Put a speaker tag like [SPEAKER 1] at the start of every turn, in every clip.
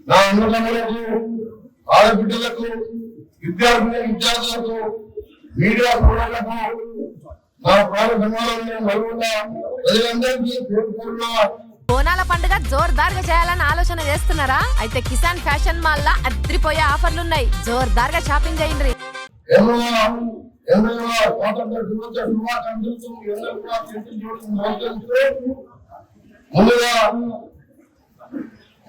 [SPEAKER 1] నా అన్నదమ్ములకు, ఆడబిడ్డలకు, విద్యార్థులకు, మీడియా సోదరులకు, నా ప్రాణ సమాధానం నలుగురుగా ప్రజలందరికీ కోరుకున్నా.
[SPEAKER 2] బోనాల పండుగ జోర్దార్గా చేయాలని ఆలోచన చేస్తున్నారా? అయితే కిసాన్ ఫ్యాషన్ మాల్ లా అద్రిపోయే ఆఫర్లున్నాయి. జోర్దార్గా షాపింగ్ చేయండి.
[SPEAKER 1] ముందుగా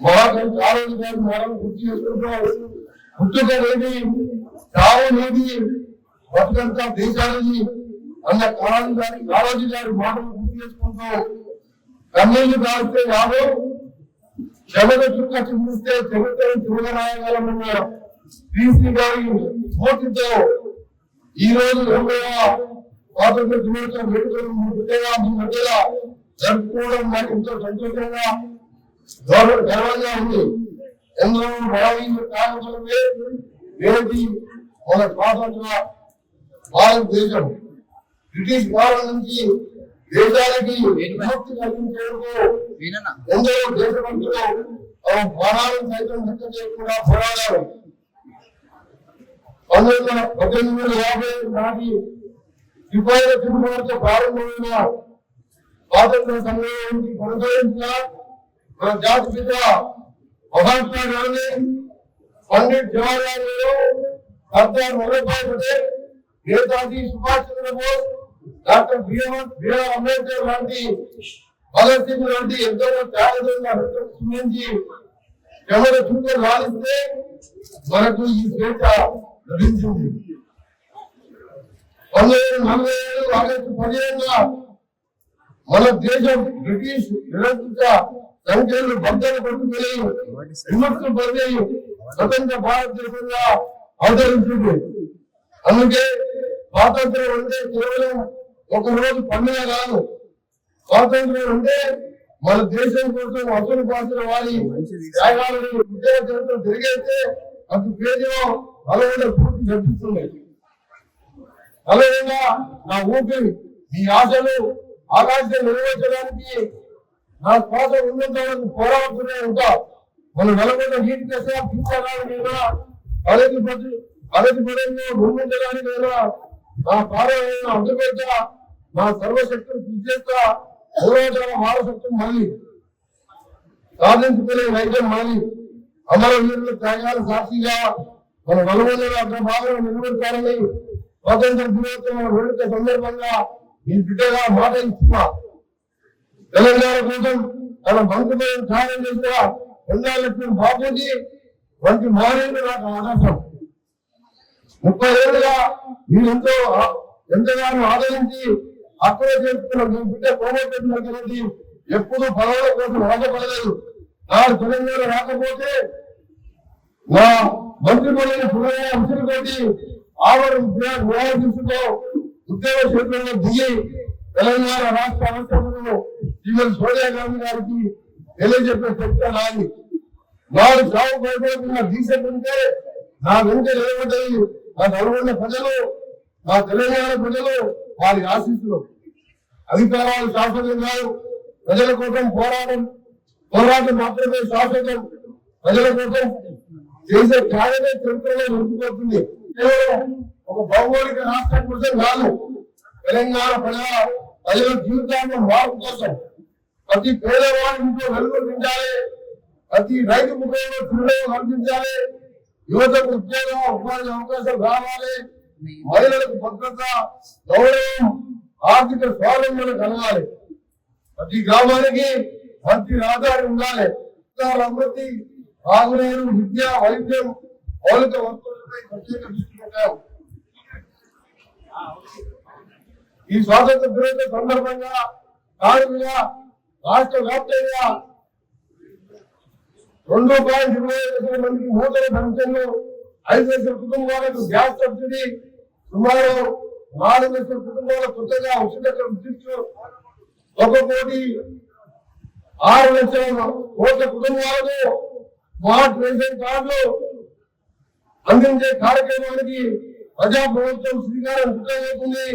[SPEAKER 1] మహాకవి ఆరోగ్య గారి మనం గుర్తు చేసుకుంటాం. పుట్టుకనేది చావునేది బతుకంతా దేశాలని అన్న కాలం గారి ఆరోగ్య గారి మాటలు గుర్తు చేసుకుంటాం. కన్నీళ్లు కాస్తే కాదు, చెమట చుక్క చూపిస్తే చెమటను చూడరాయగలమన్న శ్రీ గారి స్ఫూర్తితో ఈ రోజు 20వ స్వాతంత్ర దినోత్సవ వేడుకలు మీ మధ్యలో జరుపుకోవడం నాకు ఎంతో సంతోషంగా గర్వంగా ఉంది. ఎందరో భావించిన కార్యక్రమమే నేటి మన స్వాతంత్ర భారతదేశం బ్రిటిష్ పాలన నుంచి దేశానికి విముక్తి కలిగించేందుకు ఎందరో దేశమంతులు తమ ప్రాణాలను సైతం లెక్క చేయకుండా పోరాడారు. 1850 నాటి సిపాయిల తిరుగుబాటుతో ప్రారంభమైన స్వాతంత్ర సంగ్రామానికి కొనసాగించిన మన జాతి పిత మహాత్మా గాంధీ, పండిట్ జవహర్లాల్ నెహ్రూ, సర్దార్ వల్లభాయ్ పటేల్, నేతాజీ సుభాష్ చంద్రబోస్, డాక్టర్ బిఆర్ అంబేద్కర్ లాంటి, భగత్ సింగ్ లాంటి ఎందరో త్యాగదనులు నుంచి చెమట చుక్కలు రాలిస్తే మనకు ఈ స్వేచ్ఛ లభించింది. 1947 ఆగస్టు 15న మన దేశం బ్రిటిష్ నిరంకుశ సంఖ్యలు బద్దలు పట్టుకుని విముక్తి పొంది స్వతంత్ర భారతదేశంగా అవతరించింది. అందుకే స్వాతంత్ర్యం అంటే కేవలం ఒక రోజు పండుగ కాదు. స్వాతంత్ర్యం అంటే మన దేశం కోసం అసలు పాసిన వారి త్యాగాలను ఉద్యోగ చరిత్ర తిరిగేస్తే అతి పేజీలో అలవైన పూర్తి కనిపిస్తుంది. అదేవిధంగా నా ఊపిరి, మీ ఆశలు ఆకాశం నెరవేర్చడానికి నా శ్వాస ఉన్నంత వరకు పోరాడుతూనే ఉంటా. మన నలభై నీటి దశ తీర్చడానికైనా, ప్రగతి పదంలో నిర్మించడానికైనా నా కార్యాలయం అందుపెట్ట, నా సర్వశక్తులు కృషి చేస్తా. పూర్వజాల వారసత్వం మళ్ళీ సాధించుకునే వైద్యం మళ్ళీ అమరవీరుల త్యాగాల సాక్షిగా మన నలుగురు అగ్రభాగంలో నిలబెడతారని స్వాతంత్ర దినోత్సవం వేడుక సందర్భంగా ఈ బిడ్డగా మాట ఇస్తున్నా. తెలంగాణ కోసం తన మంత్రులను త్యాగం చేసిన ఎందాలక్ష్మి బాపూజీ వంటి మారేళ్ళు నాకు ఆదర్శం. 30 ఏళ్ళుగా మీరెంతో ఎంతగానో ఆదరించి అక్కడే చేస్తున్న మీ బిడ్డ కోమటిరెడ్డి ఎప్పుడు పదవుల కోసం ఆశపడలేదు. నాడు తెలంగాణ రాకపోతే నా మంత్రి పదవిని పునః ఉసిరితోటి ఆవరణ న్యాయదీశతో ఉద్యోగ క్షేత్రంలో దిగి తెలంగాణ రాష్ట్ర అవసరాలను శ్రీమతి సోనియా గాంధీ గారికి తెలియజెప్పే చర్చ నాది. నాడు సాగు భయపడుతున్న దీక్ష ఉంటే నా వెంట నిలబడ్డది నా నలుగున్న ప్రజలు, నా తెలంగాణ ప్రజలు, వారి ఆశీస్సులు. అధికారాలు శాశ్వతం కాదు, ప్రజల కోసం పోరాటం మాత్రమే శాశ్వతం. ప్రజల కోసం చేసే కార్యమే చరిత్రలో నిలిచిపోతుంది. కేవలం ఒక భౌగోళిక రాష్ట్రం కోసం కాదు, తెలంగాణ ప్రజల జీవితాల్లో మార్పు కోసం. ప్రతి పేదవాడి ఇంట్లో వెలుగు నిండాలి, ప్రతి రైతు ముఖంలో చిరునవ్వు కనిపించాలి, యువతకు ఉద్యోగ ఉపాధి అవకాశాలు రావాలి, మహిళలకు భద్రత, గౌరవం, ఆర్థిక స్వావలంబన కలగాలి. ప్రతి గ్రామానికి మంచి రహదారి ఉండాలి. అభివృద్ధి, తాగునీరు, విద్య, వైద్యం, మౌలిక వస్తువులపై ప్రత్యేక దృష్టి పెట్టాం. ఈ స్వాతంత్ర దినోత్సవ సందర్భంగా కారణంగా రాష్ట్ర వ్యాప్తంగా 2.25 లక్షల మందికి నూతన పెన్షన్లు, 5 లక్షల కుటుంబాలకు గ్యాస్ సబ్సిడీ, సుమారు 4 లక్షల కుటుంబాల కొత్తగా ఉచిత విద్యుత్, 1,06,00,00,000 కుటుంబాలకు స్మార్ట్ రేషన్ కార్డులు అందించే కార్యక్రమానికి ప్రజా ప్రభుత్వం శ్రీకారం చుట్టబోతుంది.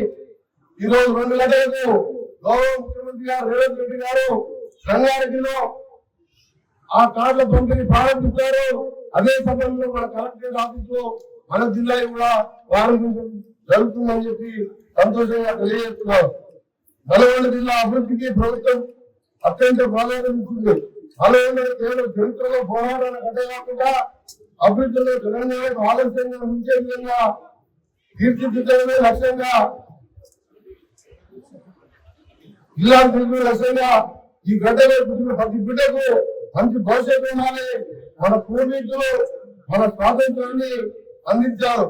[SPEAKER 1] ఈరోజు 2 గంటలకు గౌరవ ముఖ్యమంత్రి గారు రేవంత్ రెడ్డి గారు సంగారెడ్డిలో ఆ కార్డుల పంపిణీ ప్రారంభించారు. అదే సమయంలో మన కలెక్టరేట్ ఆఫీస్ లో మన జిల్లా కూడా ప్రారంభించడం జరుగుతుందని చెప్పి సంతోషంగా తెలియజేస్తున్నారు. నల్గొండ జిల్లా అభివృద్ధికి ప్రభుత్వం అత్యంత ప్రాధాన్యత ఇస్తుంది. నల్గొండ కేవలం చరిత్రలో పోరాటాల కట్టే కాకుండా అభివృద్ధిలో తెలంగాణకు ఆలస్యంగా ఉంచే విధంగా తీర్చిదిద్దడమే లక్ష్యంగా జిల్లా లక్ష్యంగా ఈ గడ్డలో పుట్టిన ప్రతి బిడ్డకు మంచి భవిష్యత్తు ఉండాలి. మన పూర్వీకులు మన స్వాతంత్రాన్ని అందించారు.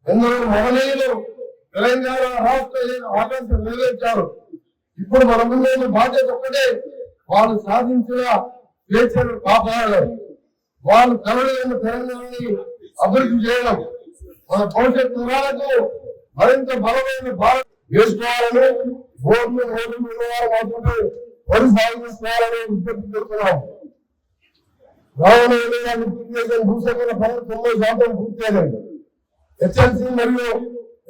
[SPEAKER 1] ఎందరో మహనీయులు తెలంగాణ రాష్ట్ర ఆకాంక్ష నెరవేర్చారు. ఇప్పుడు మన ముందు బాధ్యత ఒక్కటే, వాళ్ళు సాధించిన స్వేచ్ఛను కాపాడడం, వాళ్ళు కలలేని తెలంగాణని అభివృద్ధి చేయడం, మన భవిష్యత్ తరాలకు మరింత బలమైన భారత వేసుకోవాలని ఓట్లు ఉన్నవారు మాత్రమే వరి సాగిస్తున్నారని విజ్ఞప్తి చేస్తున్నాం. రావణ భూసేకరణ పనులు 90% పూర్తయ్యాయి. హెచ్ఎల్సి మరియు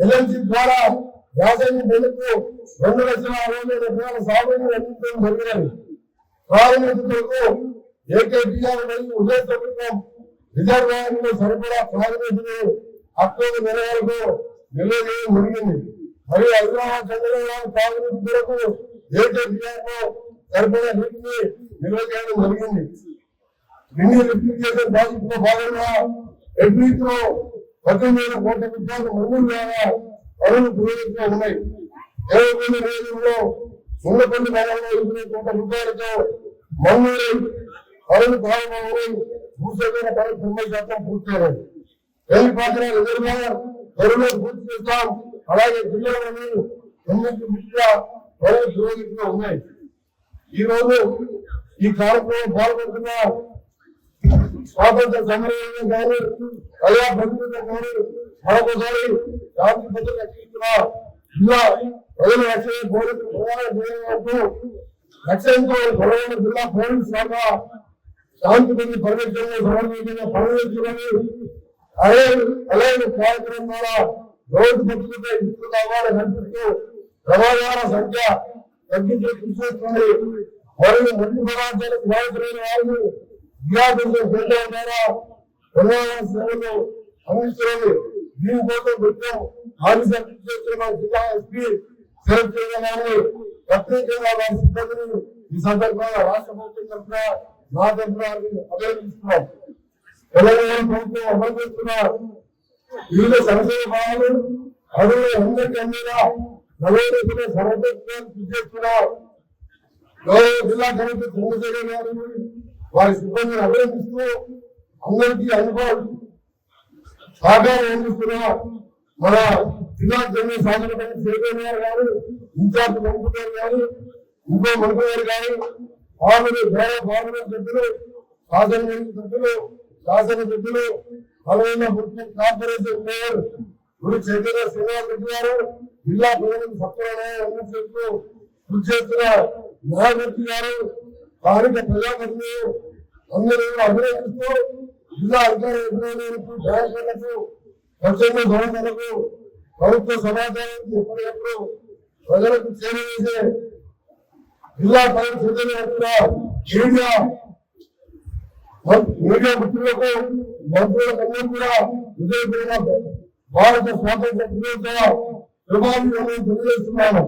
[SPEAKER 1] ఎల్ఎల్సి ద్వారా యాసంగి నెలకు 2,60,000 ఎకరాల సాగుని అందించడం జరిగినది. ప్రారంభించేందుకు ఏకేటీఆర్ మరియు ఉదయ ప్రభుత్వం రిజర్వాయర్లో సరిపడా ప్రారంభించిన అక్టోబర్ నెల వరకు నిల్వ చేయడం జరిగింది. మరియు హైదరాబాద్ చంద్రబాబు తాగునీటి కొరకు ఏకేటీఆర్ లో సరిపడా నీటిని నిల్వ చేయడం జరిగింది. లిఫ్టిగేషన్ ప్రాజెక్ట్ లో భాగంగా ఎడ్మిట్లో 18,000 కోట్ల రూపాయలు మంజూరు ద్వారా పనులు పురోగతిలో ఉన్నాయి. దేవపల్లి నియోజకంలో సున్నపల్లి భాగంలో 20 కోట్ల రూపాయలతో మంజూరు పనులు ప్రారంభమై భూసేకరణ పనులు 90% పూర్తయ్యాయి. వేలిపాత్ర రిజర్వాయర్ త్వరలో పూర్తి చేస్తాం. అలాగే జిల్లాలోని 9 ముఖ్య పనులు పురోగతిలో ఉన్నాయి. ఈ రోజు ఈ కార్యక్రమం పాల్గొంటున్న స్వాతంత్ర సమరంలో కానీ ప్రజా ప్రతినిధులు కానీ మరొకసారి శాంతి భద్రత రక్షిస్తున్న జిల్లా ప్రజల రక్షణ పోలీసులు ప్రధాన ధ్యేయంతో లక్ష్యంతో పొడవైన జిల్లా పోలీసు శాఖ శాంతి భద్రత పరిరక్షణలో సమన్వయంగా పనిచేస్తున్నది. అలాగే కార్యక్రమం ద్వారా రోడ్డు భద్రత విస్తృత అవగాహన కల్పిస్తూ ప్రమాదాల సంఖ్య తగ్గించే కృషి చేస్తుంది. మరియు మంచి పదార్థాలకు బాధితులైన వారిని ద్వారా సేవలు అందిస్తున్నది. దీనికోసం పెట్టాం ఆఫీసర్ చేస్తున్న జిల్లా ఎస్పీ సెలెక్ట్ చేయడానికి ప్రత్యేకంగా వారి సిబ్బందిని ఈ సందర్భంగా రాష్ట్ర ప్రభుత్వం తరఫున నా తరఫున అభినందిస్తున్నాం. తెలంగాణ ప్రభుత్వం అమలు చేస్తున్న వివిధ సంక్షేమ భావాలు అడుగులు అందరికీ అందేలా నలుగురు సర్వోత్తరాలు కృషి చేస్తున్నారు. జిల్లా కలెక్టర్ చంద్రశేఖర్ గారిని వారి సిబ్బందిని అభినందిస్తూ అందరికీ అనుభవం సహకారం అందిస్తున్న మన జిల్లా జనరల్ సాధారణ శేఖర్ గారు, ఇన్ఛార్జ్ మంత్రి గారు, ఇంకో మంత్రి గారు కానీ పార్లమెంట్ సభ్యులు, శాసనమండలి సభ్యులు, శాసన సభ్యులు, పలువురు మున్సిపల్ కార్పొరేషన్ మేయర్ గురు చైతన్య శ్రీనివాస్ రెడ్డి గారు, జిల్లా ప్రజలకు సత్వరమైన అందించేందుకు కృషి చేస్తున్న న్యాయమూర్తి గారు, స్థానిక ప్రజాప్రతినిధులు అందరూ అభినందిస్తూ జిల్లా అధికారులకు, బ్యాంకర్లకు, స్వచ్ఛంద సంస్థలకు, ప్రభుత్వ సమాచారానికి ఎప్పటికప్పుడు ప్రజలకు చేరవేసే జిల్లా పరిస్థితులు మీడియా మిత్రులకు, మంత్రులకు కూడా విజయపూర్ణ భారత స్వాతంత్ర దినోత్సవ శుభాకాంక్షలు తెలియజేస్తున్నాను.